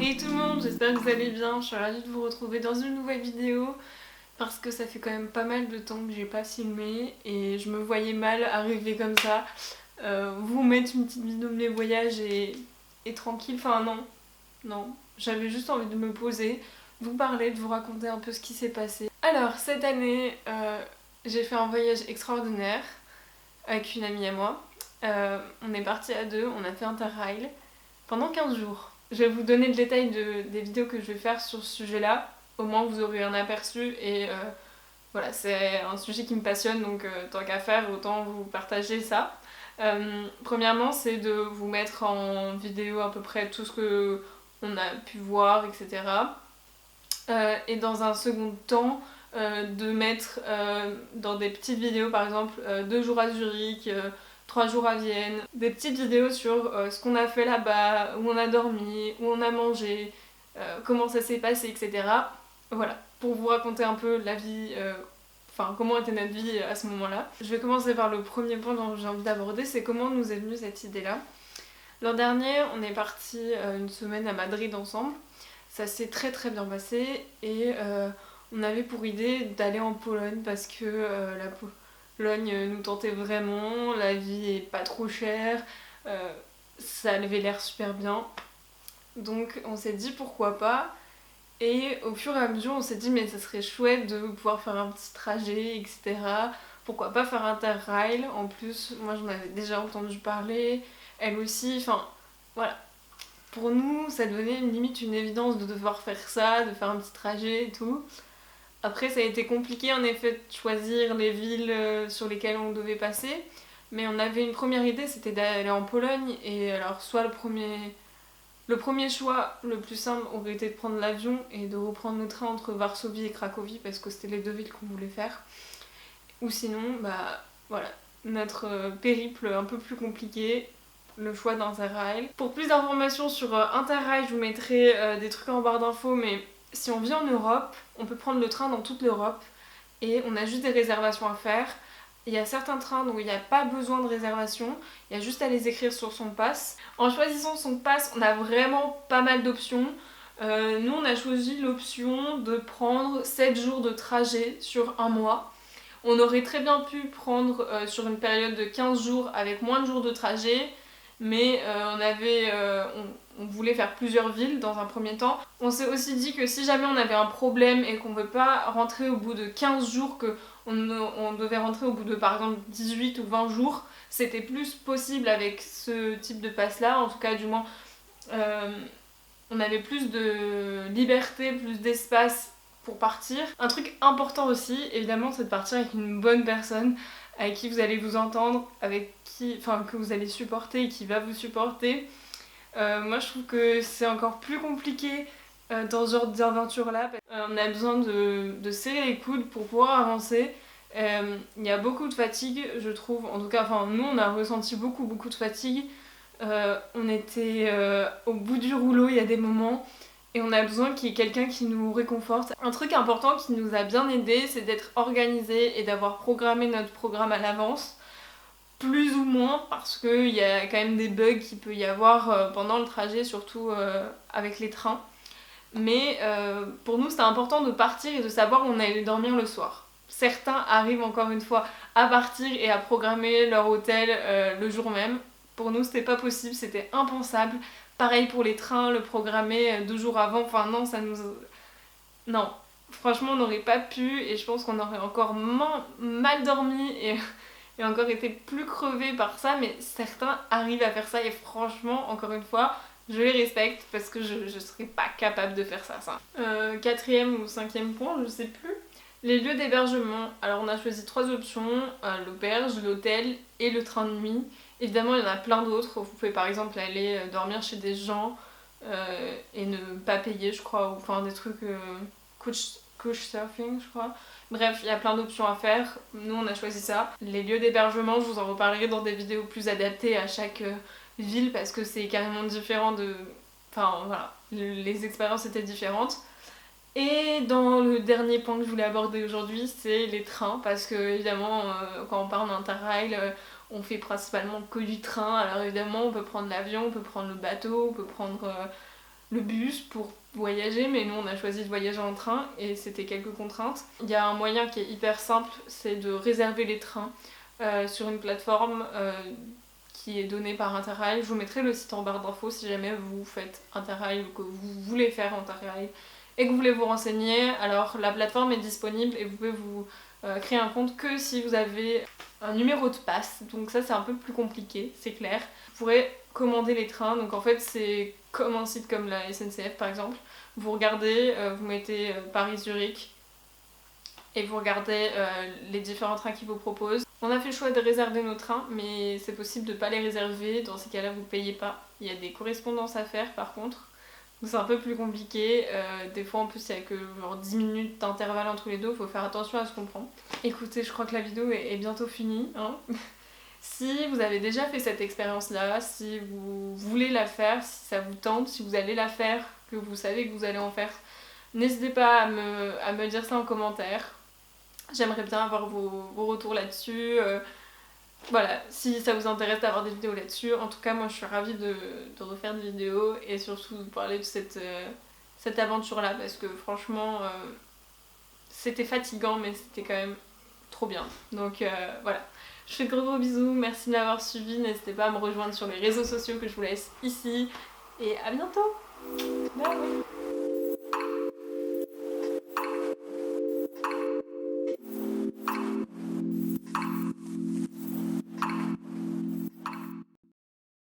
Hey tout le monde, j'espère que vous allez bien, je suis ravie de vous retrouver dans une nouvelle vidéo parce que ça fait quand même pas mal de temps que j'ai pas filmé et je me voyais mal arriver comme ça, vous mettre une petite vidéo de mes voyages et tranquille, enfin non, j'avais juste envie de me poser, vous parler, de vous raconter un peu ce qui s'est passé. Alors cette année, j'ai fait un voyage extraordinaire avec une amie à moi. On est parti à deux, on a fait Interrail pendant 15 jours. Je vais vous donner le détail des vidéos que je vais faire sur ce sujet-là. Au moins vous aurez un aperçu et voilà, c'est un sujet qui me passionne donc tant qu'à faire, autant vous partager ça. Premièrement, c'est de vous mettre en vidéo à peu près tout ce que on a pu voir, etc. Et dans un second temps, de mettre dans des petites vidéos, par exemple 2 jours à Zurich, 3 jours à Vienne, des petites vidéos sur ce qu'on a fait là-bas, où on a dormi, où on a mangé, comment ça s'est passé, etc. Voilà, pour vous raconter un peu la vie, enfin comment était notre vie à ce moment-là. Je vais commencer par le premier point dont j'ai envie d'aborder, c'est comment nous est venue cette idée-là. L'an dernier, on est parti une semaine à Madrid ensemble. Ça s'est très très bien passé et on avait pour idée d'aller en Pologne parce que la Pologne nous tentait vraiment, la vie est pas trop chère, ça avait l'air super bien. Donc on s'est dit pourquoi pas. Et au fur et à mesure, on s'est dit mais ça serait chouette de pouvoir faire un petit trajet, etc. Pourquoi pas faire un Interrail. En plus, moi j'en avais déjà entendu parler, elle aussi, enfin voilà. Pour nous, ça devenait limite une évidence de devoir faire ça, de faire un petit trajet et tout. Après, ça a été compliqué en effet de choisir les villes sur lesquelles on devait passer. Mais on avait une première idée, c'était d'aller en Pologne. Et alors, soit le premier choix, le plus simple, aurait été de prendre l'avion et de reprendre le train entre Varsovie et Cracovie, parce que c'était les deux villes qu'on voulait faire. Ou sinon, bah voilà, notre périple un peu plus compliqué, le choix d'Interrail. Pour plus d'informations sur Interrail, je vous mettrai des trucs en barre d'infos, mais si on vit en Europe, on peut prendre le train dans toute l'Europe et on a juste des réservations à faire. Il y a certains trains dont il n'y a pas besoin de réservation, il y a juste à les écrire sur son pass. En choisissant son pass, on a vraiment pas mal d'options. Nous, on a choisi l'option de prendre 7 jours de trajet sur un mois. On aurait très bien pu prendre sur une période de 15 jours avec moins de jours de trajet, mais on voulait faire plusieurs villes dans un premier temps. On s'est aussi dit que si jamais on avait un problème et qu'on ne veut pas rentrer au bout de 15 jours, on devait rentrer au bout de par exemple 18 ou 20 jours, c'était plus possible avec ce type de passe-là, en tout cas du moins on avait plus de liberté, plus d'espace pour partir. Un truc important aussi, évidemment, c'est de partir avec une bonne personne avec qui vous allez vous entendre, que vous allez supporter et qui va vous supporter. Moi, je trouve que c'est encore plus compliqué dans ce genre d'aventure-là. On a besoin de serrer les coudes pour pouvoir avancer. Il y a beaucoup de fatigue, je trouve. En tout cas, nous, on a ressenti beaucoup de fatigue. On était au bout du rouleau, il y a des moments. Et on a besoin qu'il y ait quelqu'un qui nous réconforte. Un truc important qui nous a bien aidé, c'est d'être organisé et d'avoir programmé notre programme à l'avance. Plus ou moins, parce qu'il y a quand même des bugs qu'il peut y avoir pendant le trajet, surtout avec les trains. Mais pour nous, c'était important de partir et de savoir où on allait dormir le soir. Certains arrivent encore une fois à partir et à programmer leur hôtel le jour même. Pour nous, c'était pas possible, c'était impensable. Pareil pour les trains, le programmer 2 jours avant, enfin non, ça nous... Non, franchement, on n'aurait pas pu et je pense qu'on aurait encore mal dormi et encore été plus crevé par ça, mais certains arrivent à faire ça et franchement, encore une fois, je les respecte parce que je serais pas capable de faire ça. Quatrième ou cinquième point, je sais plus. Les lieux d'hébergement. Alors on a choisi 3 options, l'auberge, l'hôtel et le train de nuit. Évidemment, il y en a plein d'autres. Vous pouvez par exemple aller dormir chez des gens et ne pas payer, je crois, ou enfin des trucs couchsurfing, je crois. Bref, il y a plein d'options à faire. Nous, on a choisi ça. Les lieux d'hébergement, je vous en reparlerai dans des vidéos plus adaptées à chaque ville parce que c'est carrément différent de... Enfin, voilà, les expériences étaient différentes. Et dans le dernier point que je voulais aborder aujourd'hui, c'est les trains, parce que évidemment, quand on part en Interrail, on fait principalement que du train. Alors évidemment, on peut prendre l'avion, on peut prendre le bateau, on peut prendre le bus pour voyager, mais nous on a choisi de voyager en train et c'était quelques contraintes. Il y a un moyen qui est hyper simple, c'est de réserver les trains sur une plateforme qui est donnée par Interrail. Je vous mettrai le site en barre d'infos si jamais vous faites Interrail ou que vous voulez faire Interrail et que vous voulez vous renseigner. Alors la plateforme est disponible et vous pouvez vous créer un compte que si vous avez un numéro de passe, donc ça c'est un peu plus compliqué, c'est clair. Vous pourrez commander les trains, donc en fait c'est comme un site comme la SNCF par exemple. Vous regardez, vous mettez Paris-Zurich et vous regardez les différents trains qu'ils vous proposent. On a fait le choix de réserver nos trains, mais c'est possible de ne pas les réserver, dans ces cas-là vous ne payez pas. Il y a des correspondances à faire par contre. Donc c'est un peu plus compliqué, des fois en plus il y a que genre 10 minutes d'intervalle entre les deux, il faut faire attention à ce qu'on prend. Écoutez, je crois que la vidéo est bientôt finie, hein. Si vous avez déjà fait cette expérience-là, si vous voulez la faire, si ça vous tente, si vous allez la faire, que vous savez que vous allez en faire, n'hésitez pas à me dire ça en commentaire. J'aimerais bien avoir vos retours là-dessus. Voilà, si ça vous intéresse d'avoir des vidéos là-dessus, en tout cas moi je suis ravie de refaire des vidéos et surtout de parler de cette aventure-là parce que franchement c'était fatigant mais c'était quand même trop bien. Donc voilà, je fais de gros bisous, merci de m'avoir suivi, n'hésitez pas à me rejoindre sur les réseaux sociaux que je vous laisse ici et à bientôt. Bye.